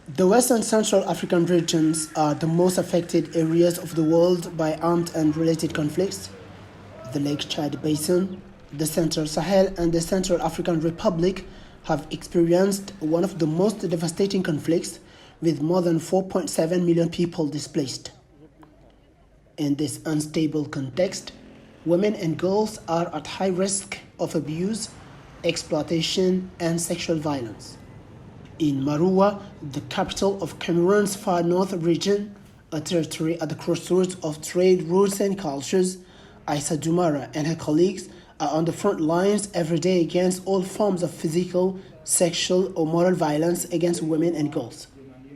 The West and Central African regions are the most affected areas of the world by armed and related conflicts. The Lake Chad Basin, the Central Sahel, and the Central African Republic have experienced one of the most devastating conflicts, with more than 4.7 million people displaced. In this unstable context, women and girls are at high risk of abuse, exploitation, and sexual violence. In Maroua, the capital of Cameroon's far north region, a territory at the crossroads of trade routes and cultures, Aissa Doumara and her colleagues are on the front lines every day against all forms of physical, sexual, or moral violence against women and girls.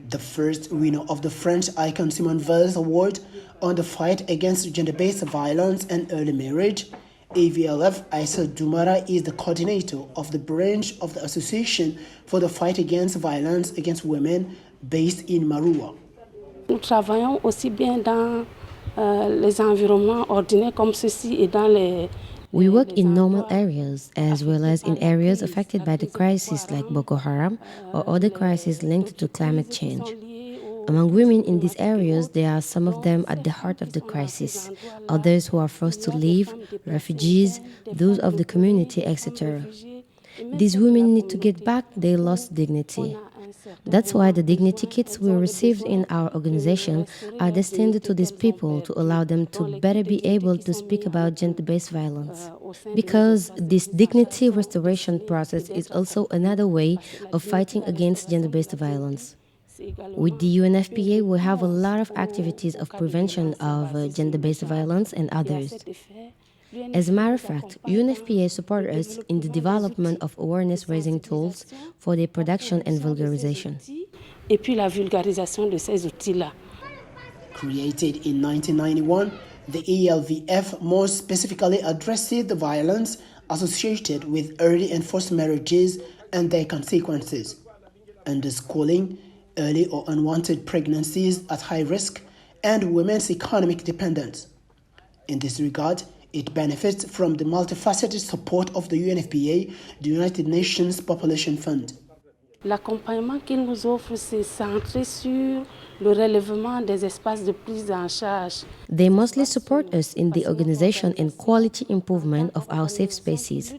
The first winner of the French Icon Simone Veil's Award on the fight against gender-based violence and early marriage, AVLF Aissa Doumara is the coordinator of the branch of the Association for the Fight Against Violence Against Women based in Maroua. Nous travaillons aussi bien dans les environnements ordinaires comme ceci et dans les We work in normal areas as well as in areas affected by the crisis like Boko Haram or other crises linked to climate change. Among women in these areas, there are some of them at the heart of the crisis, others who are forced to leave, refugees, those of the community, etc. These women need to get back their lost dignity. That's why the dignity kits we received in our organization are destined to these people to allow them to better be able to speak about gender-based violence. Because this dignity restoration process is also another way of fighting against gender-based violence. With the UNFPA, we have a lot of activities of prevention of gender-based violence and others. As a matter of fact, UNFPA supports us in the development of awareness-raising tools for their production and vulgarization. Et puis la vulgarisation de ces outils-là. Created in 1991, the ELVF more specifically addresses the violence associated with early and forced marriages and their consequences, underscoring early or unwanted pregnancies at high risk, and women's economic dependence. In this regard, it benefits from the multifaceted support of the UNFPA, the United Nations Population Fund. L'accompagnement qu'il nous offre, c'est centré sur le relèvement des espaces de prise en charge. They mostly support us in the organization and quality improvement of our safe spaces.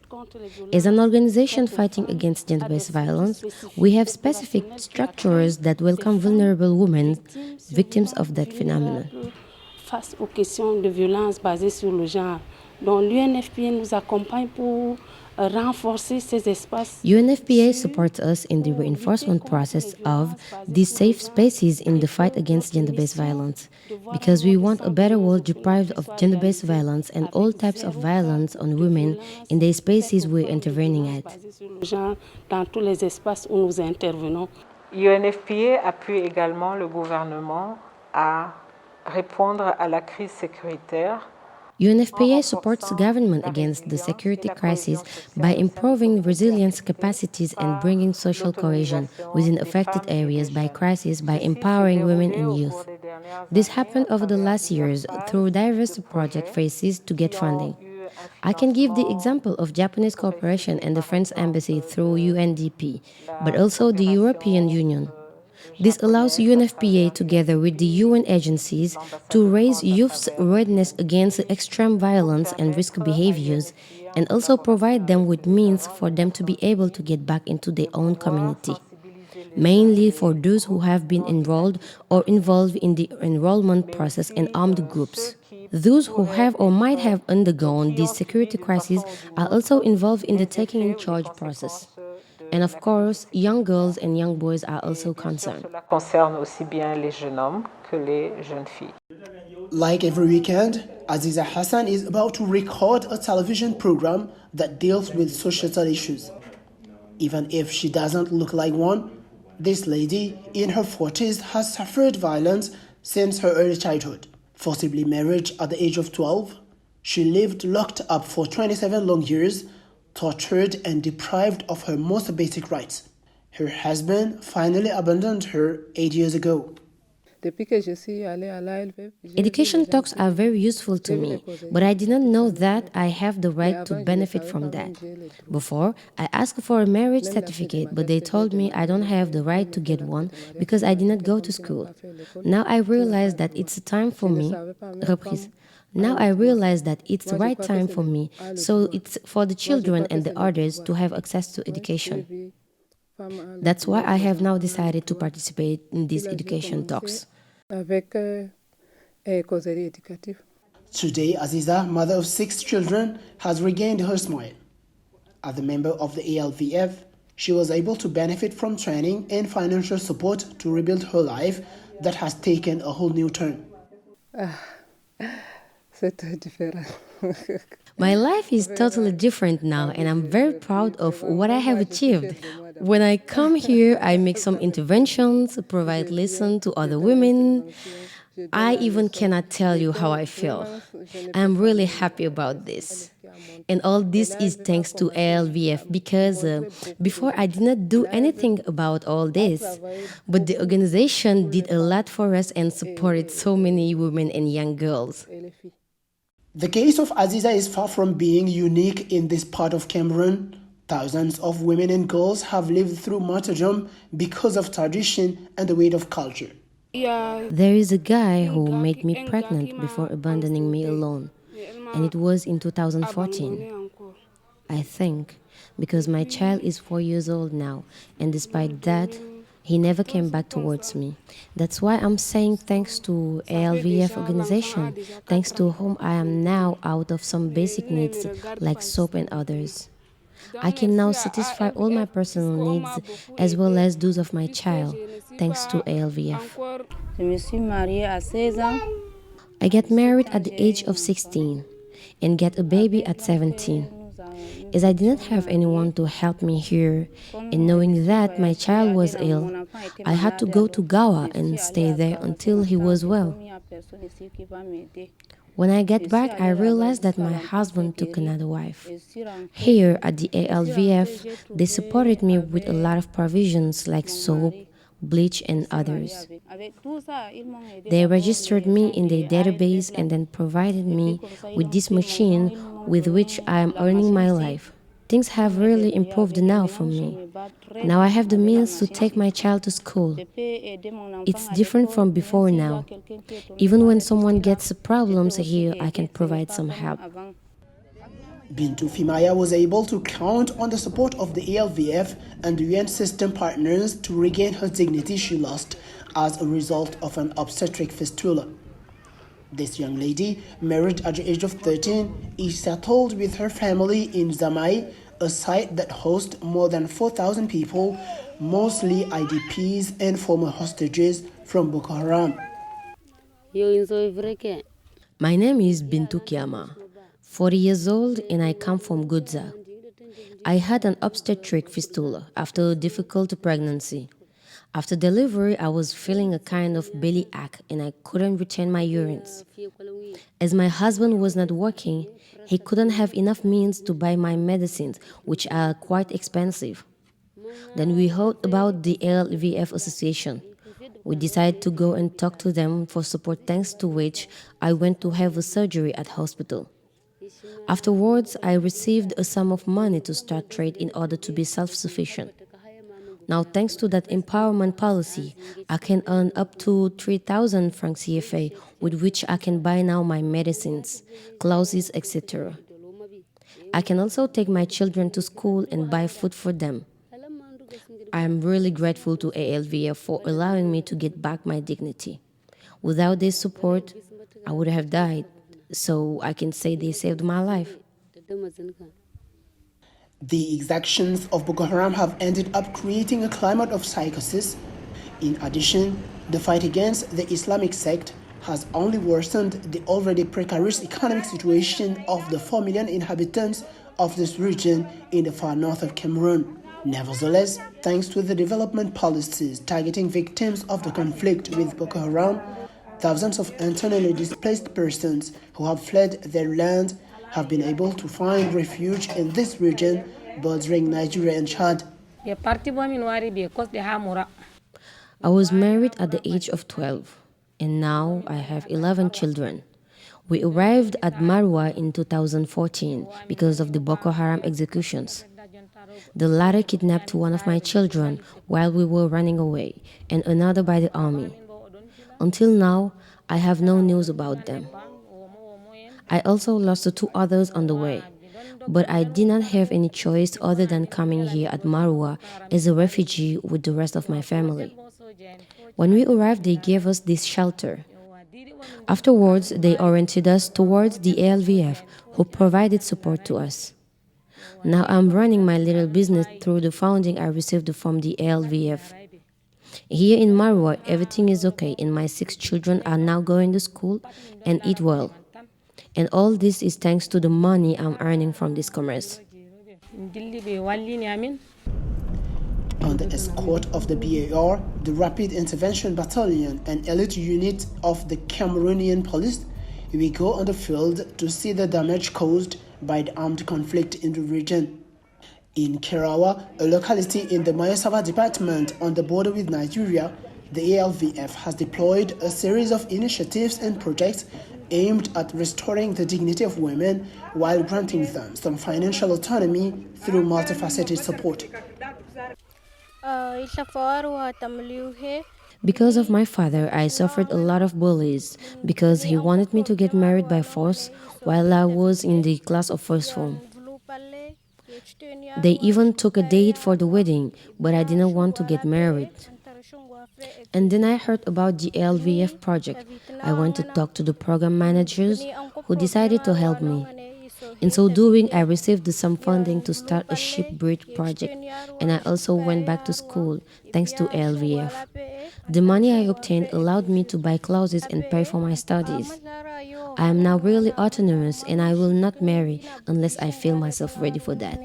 As an organization fighting against gender-based violence, we have specific structures that welcome vulnerable women, victims of that phenomenon. Face aux questions de violence basées sur le genre, donc l'UNFPA nous accompagne pour renforcer ces espaces. UNFPA supports us in the reinforcement process of these safe spaces in the fight against gender-based violence, because we want a better world deprived of gender-based violence and all types of violence on women in the spaces we're intervening at. Dans tous les espaces où nous intervenons. UNFPA appuie également le gouvernement à répondre à la crise sécuritaire. UNFPA supports the government against the security crisis by improving resilience capacities and bringing social cohesion within affected areas by crisis by empowering women and youth. This happened over the last years through diverse project phases to get funding. I can give the example of Japanese cooperation and the French embassy through UNDP, but also the European Union. This allows UNFPA, together with the UN agencies, to raise youth's awareness against extreme violence and risky behaviors, and also provide them with means for them to be able to get back into their own community, mainly for those who have been enrolled or involved in the enrollment process in armed groups. Those who have or might have undergone these security crises are also involved in the taking in charge process. And of course, young girls and young boys are also concerned. Cela concerne aussi bien les jeunes hommes que les jeunes filles. Like every weekend, Aziza Hassan is about to record a television program that deals with societal issues. Even if she doesn't look like one, this lady in her 40s has suffered violence since her early childhood. Forcibly married at the age of 12, she lived locked up for 27 long years, tortured and deprived of her most basic rights. Her husband finally abandoned her 8 years ago. Education talks are very useful to me, but I did not know that I have the right to benefit from that. Before, I asked for a marriage certificate, but they told me I don't have the right to get one because I did not go to school. Now I realize that it's time for me. Reprise. Now I realize that it's the right time for me, so it's for the children and the others to have access to education. That's why I have now decided to participate in these education talks. Today, Aziza, mother of 6 children, has regained her smile. As a member of the ALVF, she was able to benefit from training and financial support to rebuild her life that has taken a whole new turn. My life is totally different now, and I'm very proud of what I have achieved. When I come here, I make some interventions, provide listen to other women. I even cannot tell you how I feel. I'm really happy about this. And all this is thanks to ALVF because before I did not do anything about all this. But the organization did a lot for us and supported so many women and young girls. The case of Aziza is far from being unique in this part of Cameroon. Thousands of women and girls have lived through martyrdom because of tradition and the weight of culture. There is a guy who made me pregnant before abandoning me alone, and it was in 2014. I think, because my child is 4 years old now, and despite that, he never came back towards me. That's why I'm saying thanks to ALVF organization, thanks to whom I am now out of some basic needs like soap and others. I can now satisfy all my personal needs as well as those of my child, thanks to ALVF. I got married at the age of 16 and got a baby at 17. As I did not have anyone to help me here, and knowing that my child was ill, I had to go to Gawa and stay there until he was well. When I got back, I realized that my husband took another wife. Here at the ALVF, they supported me with a lot of provisions like soap, bleach, and others. They registered me in their database and then provided me with this machine with which I am earning my life. Things have really improved now for me. Now I have the means to take my child to school. It's different from before now. Even when someone gets problems here, I can provide some help. Bintu Fimaya was able to count on the support of the ALVF and the UN system partners to regain her dignity she lost as a result of an obstetric fistula. This young lady, married at the age of 13, is settled with her family in Zamai, a site that hosts more than 4,000 people, mostly IDPs and former hostages from Boko Haram. My name is Bintu Kiama, 40 years old, and I come from Gudza. I had an obstetric fistula after a difficult pregnancy. After delivery, I was feeling a kind of belly ache and I couldn't retain my urines. As my husband was not working, he couldn't have enough means to buy my medicines, which are quite expensive. Then we heard about the ALVF association. We decided to go and talk to them for support, thanks to which I went to have a surgery at hospital. Afterwards, I received a sum of money to start trade in order to be self-sufficient. Now, thanks to that empowerment policy, I can earn up to 3,000 francs CFA, with which I can buy now my medicines, clothes, etc. I can also take my children to school and buy food for them. I am really grateful to ALVF for allowing me to get back my dignity. Without their support, I would have died, so I can say they saved my life. The exactions of Boko Haram have ended up creating a climate of psychosis. In addition, the fight against the Islamic sect has only worsened the already precarious economic situation of the 4 million inhabitants of this region in the far north of Cameroon. Nevertheless, thanks to the development policies targeting victims of the conflict with Boko Haram, thousands of internally displaced persons who have fled their land have been able to find refuge in this region bordering Nigeria and Chad. I was married at the age of 12. and now I have 11 children. We arrived at Marwa in 2014 because of the Boko Haram executions. The latter kidnapped one of my children while we were running away, and another by the army. Until now, I have no news about them. I also lost the 2 others on the way, but I did not have any choice other than coming here at Marwa as a refugee with the rest of my family. When we arrived, they gave us this shelter. Afterwards, they oriented us towards the ALVF, who provided support to us. Now I'm running my little business through the funding I received from the ALVF. Here in Marwa, everything is okay, and my 6 children are now going to school and eat well. And all this is thanks to the money I'm earning from this commerce. Under escort of the BAR, the Rapid Intervention Battalion, an elite unit of the Cameroonian police, we go on the field to see the damage caused by the armed conflict in the region. In Kerawa, a locality in the Mayasava department on the border with Nigeria, the ALVF has deployed a series of initiatives and projects aimed at restoring the dignity of women while granting them some financial autonomy through multifaceted support. Because of my father, I suffered a lot of bullies because he wanted me to get married by force while I was in the class of first form. They even took a date for the wedding, but I didn't want to get married. And then I heard about the LVF project. I went to talk to the program managers who decided to help me. In so doing, I received some funding to start a sheep breed project, and I also went back to school thanks to LVF. The money I obtained allowed me to buy clothes and pay for my studies. I am now really autonomous, and I will not marry unless I feel myself ready for that.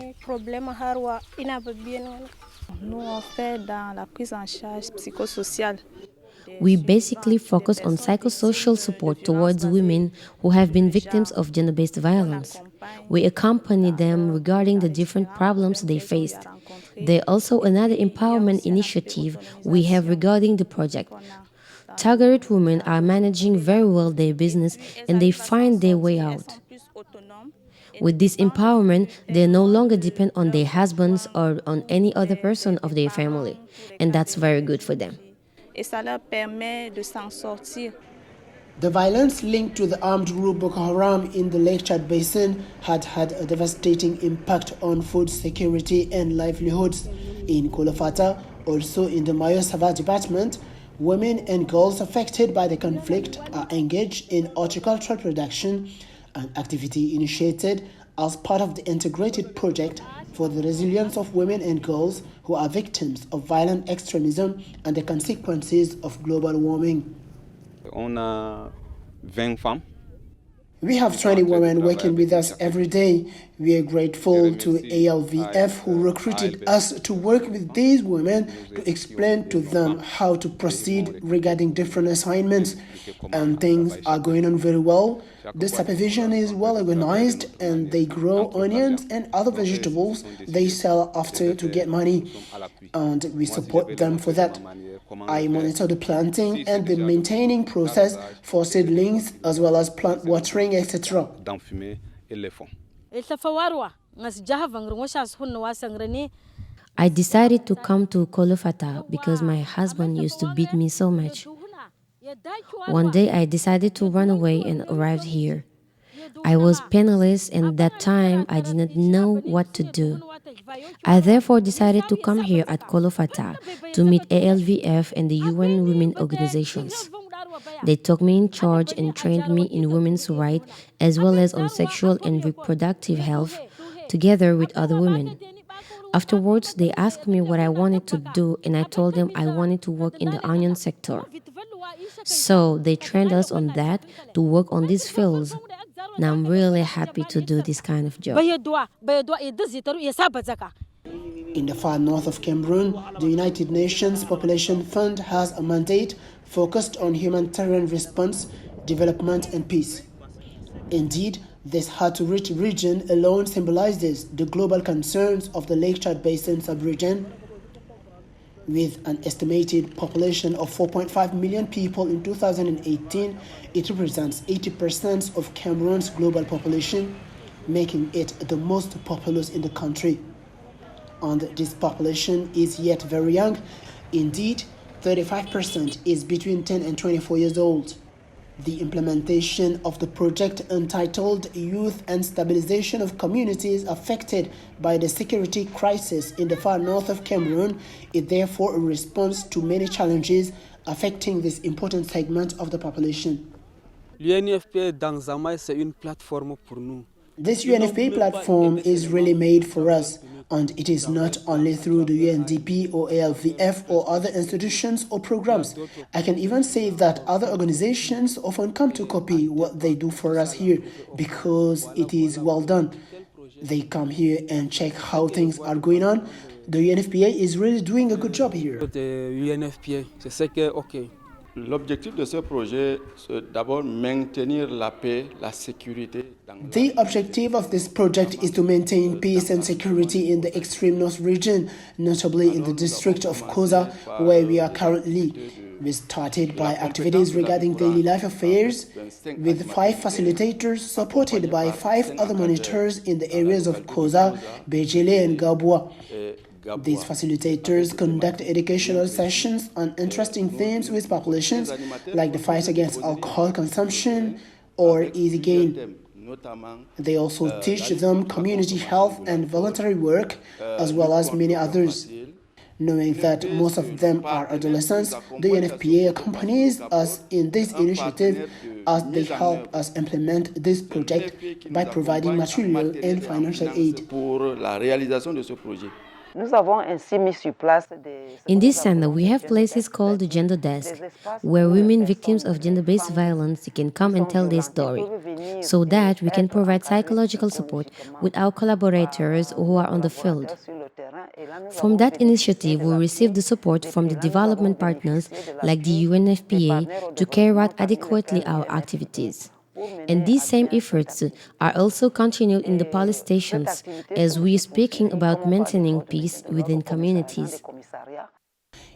We basically focus on psychosocial support towards women who have been victims of gender-based violence. We accompany them regarding the different problems they faced. There is also another empowerment initiative we have regarding the project. Targeted women are managing very well their business and they find their way out. With this empowerment, they no longer depend on their husbands or on any other person of their family, and that's very good for them. The violence linked to the armed group Boko Haram in the Lake Chad Basin had a devastating impact on food security and livelihoods. In Kolofata, also in the Mayo Sava department, women and girls affected by the conflict are engaged in horticultural production, an activity initiated as part of the integrated project for the resilience of women and girls who are victims of violent extremism and the consequences of global warming. We have 20 women working with us every day. We are grateful to ALVF who recruited us to work with these women to explain to them how to proceed regarding different assignments. And things are going on very well. The supervision is well organized and they grow onions and other vegetables they sell after to get money. And we support them for that. I monitor the planting and the maintaining process for seedlings as well as plant watering, etc. I decided to come to Kolofata because my husband used to beat me so much. One day I decided to run away and arrived here. I was penniless and at that time I didn't know what to do. I therefore decided to come here at Kolofata to meet ALVF and the UN Women organizations. They took me in charge and trained me in women's rights as well as on sexual and reproductive health together with other women. Afterwards, they asked me what I wanted to do and I told them I wanted to work in the onion sector. So they trained us on that to work on these fields. Now I'm really happy to do this kind of job. In the far north of Cameroon, the United Nations Population Fund has a mandate focused on humanitarian response, development and peace. Indeed, this hard-to-reach region alone symbolizes the global concerns of the Lake Chad Basin sub-region. With an estimated population of 4.5 million people in 2018, it represents 80% of Cameroon's global population, making it the most populous in the country. And this population is yet very young. Indeed, 35% is between 10 and 24 years old. The implementation of the project entitled Youth and Stabilization of Communities Affected by the Security Crisis in the far north of Cameroon is therefore a response to many challenges affecting this important segment of the population. L'UNFPA dans Zama, c'est une plateforme pour nous. This UNFPA platform is really made for us, and it is not only through the UNDP or ALVF or other institutions or programs. I can even say that other organizations often come to copy what they do for us here because it is well done. They come here and check how things are going on. The UNFPA is really doing a good job here. L'objectif de ce projet, c'est d'abord maintenir la paix, la sécurité. The objective of this project is to maintain peace and security in the extreme north region, notably in the district of Koza, where we are currently. We started by activities regarding daily life affairs with 5 facilitators supported by 5 other monitors in the areas of Koza, Bejele and Gabwa. These facilitators conduct educational sessions on interesting themes with populations, like the fight against alcohol consumption or easy gain. They also teach them community health and voluntary work, as well as many others. Knowing that most of them are adolescents, the UNFPA accompanies us in this initiative as they help us implement this project by providing material and financial aid. Pour la réalisation de ce projet. In this center, we have places called the Gender Desk, where women victims of gender-based violence can come and tell their story, so that we can provide psychological support with our collaborators who are on the field. From that initiative, we receive the support from the development partners like the UNFPA to carry out adequately our activities. And these same efforts are also continued in the police stations as we are speaking about maintaining peace within communities.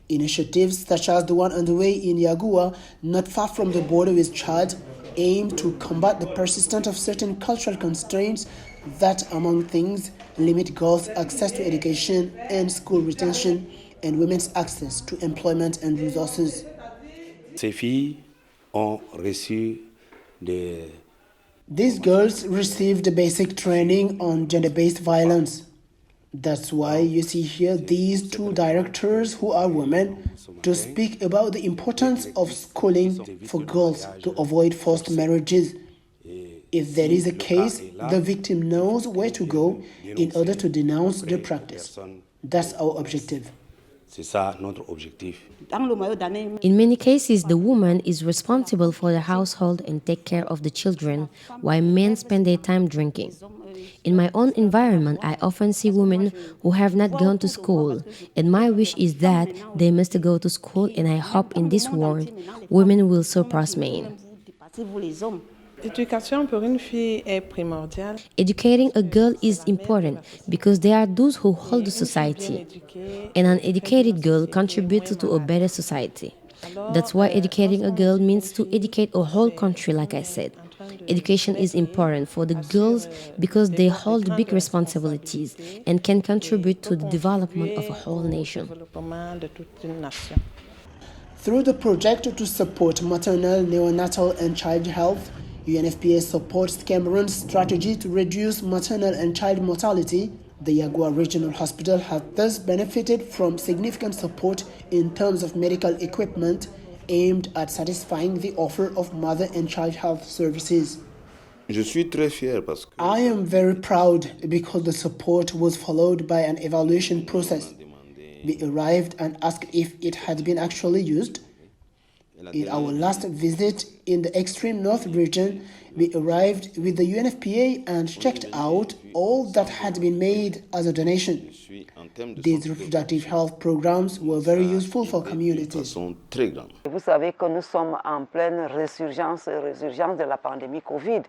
Initiatives such as the one underway in Yagua, not far from the border with Chad, aim to combat the persistence of certain cultural constraints that, among things, limit girls' access to education and school retention and women's access to employment and resources. Ces filles ont reçu These girls received the basic training on gender-based violence. That's why you see here these 2 directors who are women to speak about the importance of schooling for girls to avoid forced marriages. If there is a case, the victim knows where to go in order to denounce the practice. That's our objective. C'est ça notre objectif. In many cases, the woman is responsible for the household and take care of the children, while men spend their time drinking. In my own environment, I often see women who have not gone to school, and my wish is that they must go to school, and I hope in this world, women will surpass men. Educating a girl is important because they are those who hold the society, and an educated girl contributes to a better society. That's why educating a girl means to educate a whole country, like I said. Education is important for the girls because they hold big responsibilities and can contribute to the development of a whole nation. Through the project to support maternal, neonatal and child health, UNFPA supports Cameroon's strategy to reduce maternal and child mortality. The Yagua Regional Hospital has thus benefited from significant support in terms of medical equipment aimed at satisfying the offer of mother and child health services. Je suis très fier parce que I am very proud because the support was followed by an evaluation process. We arrived and asked if it had been actually used. In our last visit in the extreme north region, we arrived with the UNFPA and checked out all that had been made as a donation. These reproductive health programs were very useful for communities. Vous savez que nous sommes en pleine résurgence de la pandémie Covid.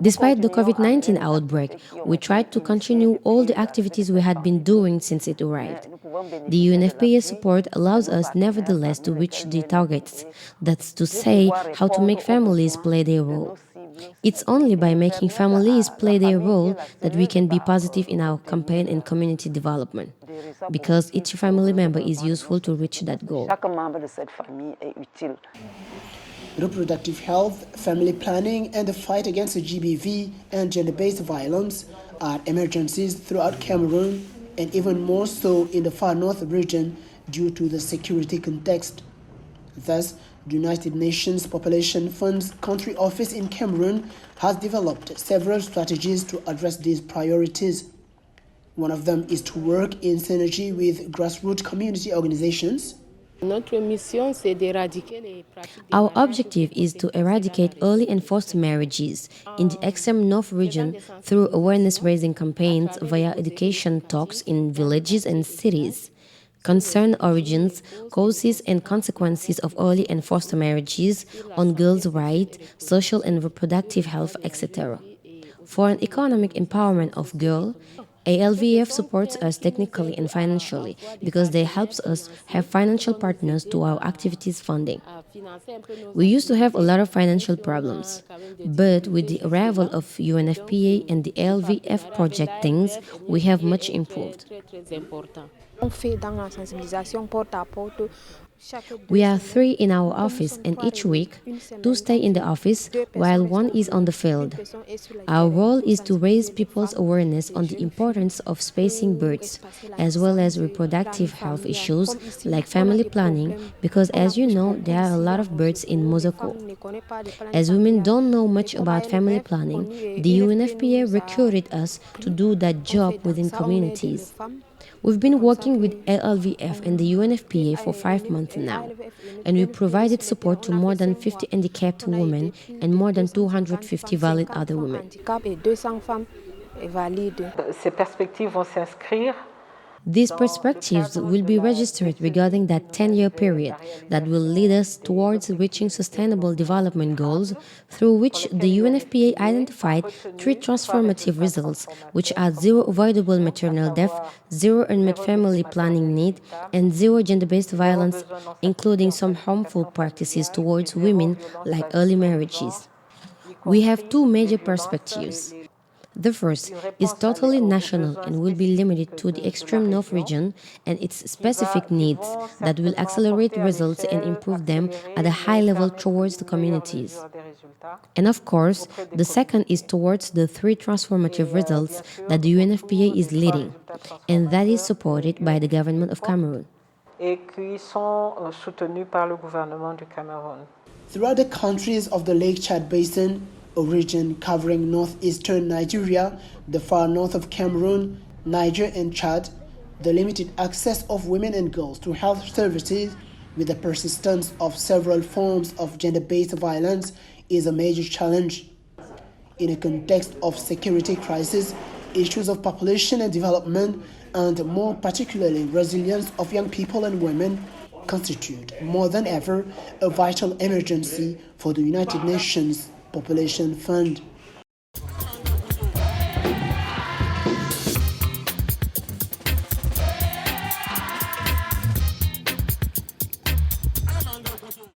Despite the COVID-19 outbreak, we tried to continue all the activities we had been doing since it arrived. The UNFPA support allows us nevertheless to reach the targets, that's to say, how to make families play their role. It's only by making families play their role that we can be positive in our campaign and community development, because each family member is useful to reach that goal. Reproductive health, family planning, and the fight against GBV and gender-based violence are emergencies throughout Cameroon, and even more so in the far north region due to the security context. Thus, the United Nations Population Fund's country office in Cameroon has developed several strategies to address these priorities. One of them is to work in synergy with grassroots community organizations. Our objective is to eradicate early and forced marriages in the extreme north region through awareness-raising campaigns via education talks in villages and cities. Concern origins, causes and consequences of early and forced marriages, on girls' rights, social and reproductive health, etc. For an economic empowerment of girls, ALVF supports us technically and financially because they help us have financial partners to our activities funding. We used to have a lot of financial problems, but with the arrival of UNFPA and the ALVF project things, we have much improved. We are 3 in our office, and each week, 2 stay in the office while 1 is on the field. Our role is to raise people's awareness on the importance of spacing births, as well as reproductive health issues like family planning, because as you know, there are a lot of births in Mosoko. As women don't know much about family planning, the UNFPA recruited us to do that job within communities. We've been working with ALVF and the UNFPA for 5 months now, and we provided support to more than 50 handicapped women and more than 250 valid other women. These perspectives will be registered regarding that 10-year period that will lead us towards reaching sustainable development goals, through which the UNFPA identified 3 transformative results, which are 0 avoidable maternal death, 0 unmet family planning need, and 0 gender-based violence, including some harmful practices towards women like early marriages. We have 2 major perspectives. The first is totally national and will be limited to the extreme north region and its specific needs that will accelerate results and improve them at a high level towards the communities. And of course, the second is towards the 3 transformative results that the UNFPA is leading, and that is supported by the government of Cameroon. Throughout the countries of the Lake Chad Basin, a region covering northeastern Nigeria, the far north of Cameroon, Niger and Chad, the limited access of women and girls to health services with the persistence of several forms of gender-based violence is a major challenge. In a context of security crisis, issues of population and development, and more particularly resilience of young people and women, constitute more than ever a vital emergency for the United Nations Population Fund.